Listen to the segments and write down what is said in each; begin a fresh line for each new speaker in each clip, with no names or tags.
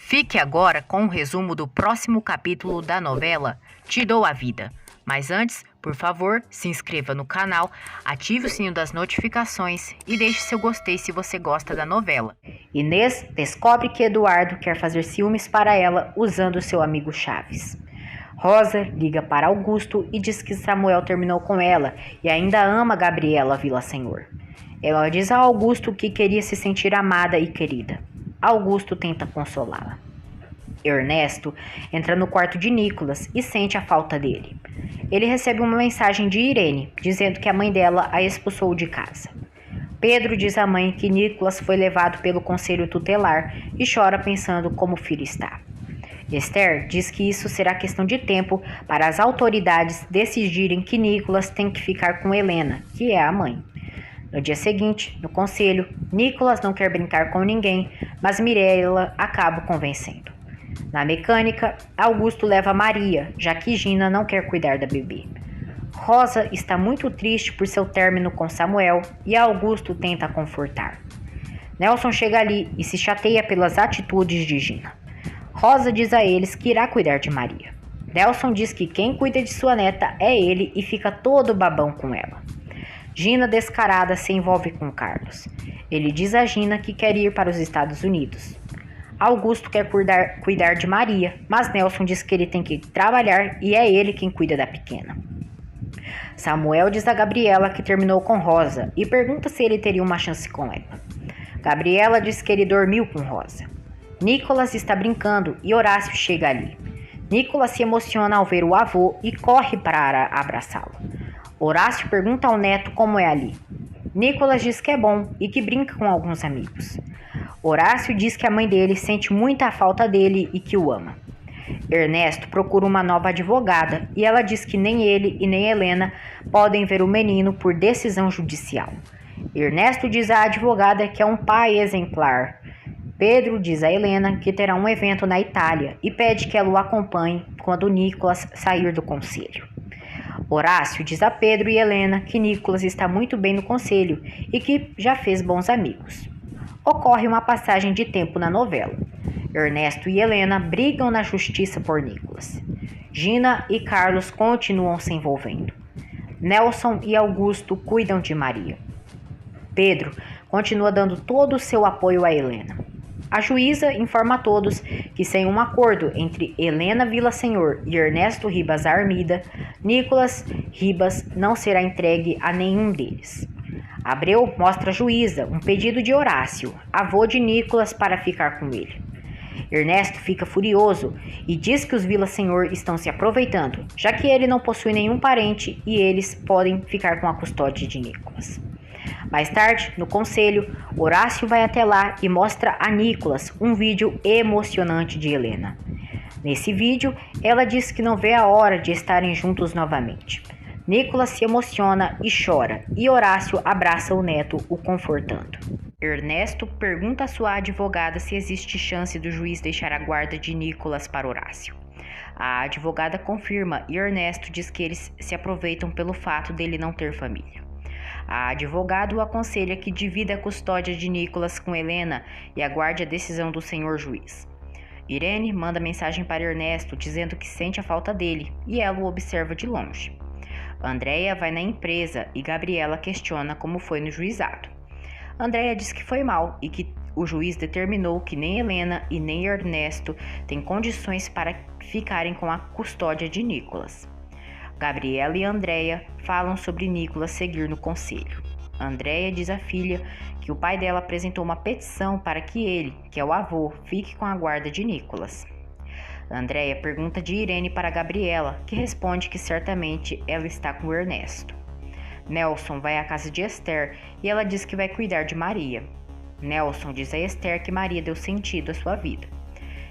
Fique agora com um resumo do próximo capítulo da novela Te Dou a Vida. Mas antes, por favor, se inscreva no canal, ative o sininho das notificações e deixe seu gostei se você gosta da novela. Inês descobre que Eduardo quer fazer ciúmes para ela usando seu amigo Chaves. Rosa liga para Augusto e diz que Samuel terminou com ela e ainda ama Gabriela Villasenhor. Ela diz a Augusto que queria se sentir amada e querida. Augusto tenta consolá-la. Ernesto entra no quarto de Nicolas e sente a falta dele. Ele recebe uma mensagem de Irene, dizendo que a mãe dela a expulsou de casa. Pedro diz à mãe que Nicolas foi levado pelo conselho tutelar e chora pensando como o filho está. Esther diz que isso será questão de tempo para as autoridades decidirem que Nicolas tem que ficar com Helena, que é a mãe. No dia seguinte, no conselho, Nicolas não quer brincar com ninguém, mas Mirella acaba convencendo. Na mecânica, Augusto leva Maria, já que Gina não quer cuidar da bebê. Rosa está muito triste por seu término com Samuel e Augusto tenta confortar. Nelson chega ali e se chateia pelas atitudes de Gina. Rosa diz a eles que irá cuidar de Maria. Nelson diz que quem cuida de sua neta é ele e fica todo babão com ela. Gina, descarada, se envolve com Carlos. Ele diz a Gina que quer ir para os Estados Unidos. Augusto quer cuidar de Maria, mas Nelson diz que ele tem que trabalhar e é ele quem cuida da pequena. Samuel diz a Gabriela que terminou com Rosa e pergunta se ele teria uma chance com ela. Gabriela diz que ele dormiu com Rosa. Nicolas está brincando e Horácio chega ali. Nicolas se emociona ao ver o avô e corre para abraçá-lo. Horácio pergunta ao neto como é ali. Nicolas diz que é bom e que brinca com alguns amigos. Horácio diz que a mãe dele sente muita falta dele e que o ama. Ernesto procura uma nova advogada e ela diz que nem ele e nem Helena podem ver o menino por decisão judicial. Ernesto diz à advogada que é um pai exemplar. Pedro diz a Helena que terá um evento na Itália e pede que ela o acompanhe quando Nicolas sair do conselho. Horácio diz a Pedro e Helena que Nicolas está muito bem no conselho e que já fez bons amigos. Ocorre uma passagem de tempo na novela. Ernesto e Helena brigam na justiça por Nicolas. Gina e Carlos continuam se envolvendo. Nelson e Augusto cuidam de Maria. Pedro continua dando todo o seu apoio a Helena. A juíza informa a todos que, sem um acordo entre Helena Villasenhor e Ernesto Ribas Armida, Nicolas Ribas não será entregue a nenhum deles. Abreu mostra à juíza um pedido de Horácio, avô de Nicolas, para ficar com ele. Ernesto fica furioso e diz que os Villasenhor estão se aproveitando, já que ele não possui nenhum parente e eles podem ficar com a custódia de Nicolas. Mais tarde, no conselho, Horácio vai até lá e mostra a Nicolas um vídeo emocionante de Helena. Nesse vídeo, ela diz que não vê a hora de estarem juntos novamente. Nicolas se emociona e chora, e Horácio abraça o neto, o confortando. Ernesto pergunta à sua advogada se existe chance do juiz deixar a guarda de Nicolas para Horácio. A advogada confirma e Ernesto diz que eles se aproveitam pelo fato dele não ter família. A advogada o aconselha que divida a custódia de Nicolas com Helena e aguarde a decisão do senhor juiz. Irene manda mensagem para Ernesto dizendo que sente a falta dele e ela o observa de longe. Andréia vai na empresa e Gabriela questiona como foi no juizado. Andréia diz que foi mal e que o juiz determinou que nem Helena e nem Ernesto têm condições para ficarem com a custódia de Nicolas. Gabriela e Andréia falam sobre Nicolas seguir no conselho. Andréia diz à filha que o pai dela apresentou uma petição para que ele, que é o avô, fique com a guarda de Nicolas. Andréia pergunta de Irene para Gabriela, que responde que certamente ela está com Ernesto. Nelson vai à casa de Esther e ela diz que vai cuidar de Maria. Nelson diz a Esther que Maria deu sentido à sua vida.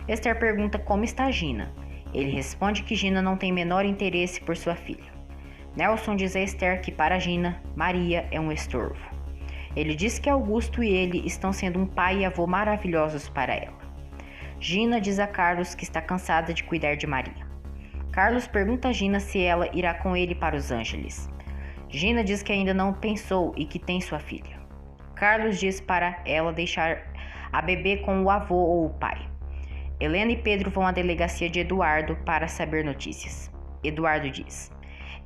Esther pergunta como está Gina. Ele responde que Gina não tem menor interesse por sua filha. Nelson diz a Esther que para Gina, Maria é um estorvo. Ele diz que Augusto e ele estão sendo um pai e avô maravilhosos para ela. Gina diz a Carlos que está cansada de cuidar de Maria. Carlos pergunta a Gina se ela irá com ele para Os Angeles. Gina diz que ainda não pensou e que tem sua filha. Carlos diz para ela deixar a bebê com o avô ou o pai. Helena e Pedro vão à delegacia de Eduardo para saber notícias. Eduardo diz: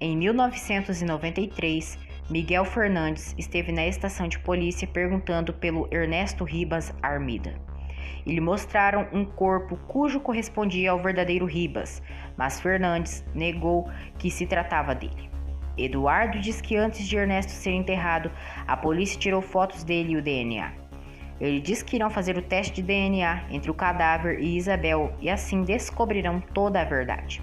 em 1993, Miguel Fernandes esteve na estação de polícia perguntando pelo Ernesto Ribas Armida. E lhe mostraram um corpo cujo correspondia ao verdadeiro Ribas, mas Fernandes negou que se tratava dele. Eduardo diz que antes de Ernesto ser enterrado, a polícia tirou fotos dele e o DNA. Ele diz que irão fazer o teste de DNA entre o cadáver e Isabel e assim descobrirão toda a verdade.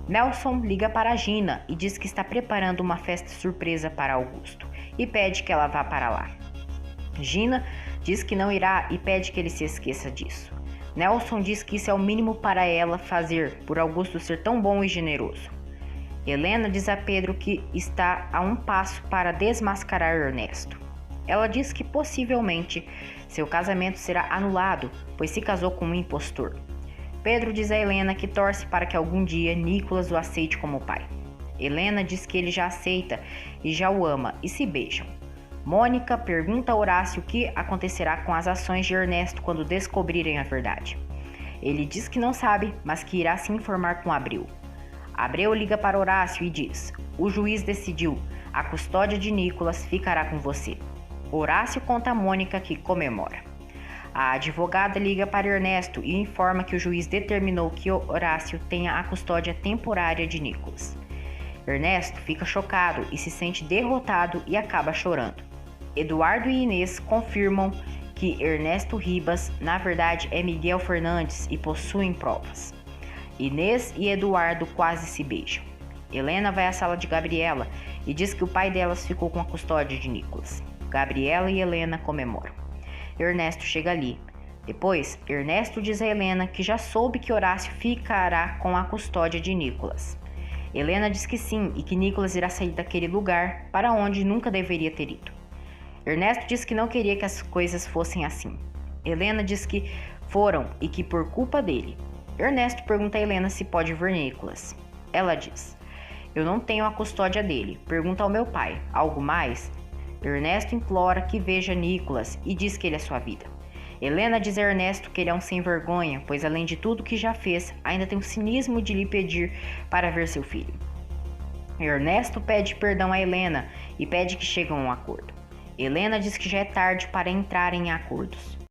Nelson liga para Gina e diz que está preparando uma festa surpresa para Augusto e pede que ela vá para lá. Gina diz que não irá e pede que ele se esqueça disso. Nelson diz que isso é o mínimo para ela fazer por Augusto ser tão bom e generoso. Helena diz a Pedro que está a um passo para desmascarar Ernesto. Ela diz que possivelmente seu casamento será anulado, pois se casou com um impostor. Pedro diz a Helena que torce para que algum dia Nicolas o aceite como pai. Helena diz que ele já aceita e já o ama e se beijam. Mônica pergunta a Horácio o que acontecerá com as ações de Ernesto quando descobrirem a verdade. Ele diz que não sabe, mas que irá se informar com Abreu. Abreu liga para Horácio e diz: o juiz decidiu, a custódia de Nicolas ficará com você. Horácio conta a Mônica que comemora. A advogada liga para Ernesto e informa que o juiz determinou que Horácio tenha a custódia temporária de Nicolas. Ernesto fica chocado e se sente derrotado e acaba chorando. Eduardo e Inês confirmam que Ernesto Ribas, na verdade, é Miguel Fernandes e possuem provas. Inês e Eduardo quase se beijam. Helena vai à sala de Gabriela e diz que o pai delas ficou com a custódia de Nicolas. Gabriela e Helena comemoram. Ernesto chega ali. Depois, Ernesto diz a Helena que já soube que Horácio ficará com a custódia de Nicolas. Helena diz que sim e que Nicolas irá sair daquele lugar para onde nunca deveria ter ido. Ernesto diz que não queria que as coisas fossem assim. Helena diz que foram e que por culpa dele. Ernesto pergunta a Helena se pode ver Nicolas. Ela diz: eu não tenho a custódia dele. Pergunta ao meu pai. Algo mais? Ernesto implora que veja Nicolas e diz que ele é sua vida. Helena diz a Ernesto que ele é um sem vergonha, pois além de tudo que já fez, ainda tem o cinismo de lhe pedir para ver seu filho. Ernesto pede perdão a Helena e pede que cheguem a um acordo. Helena diz que já é tarde para entrar em acordos.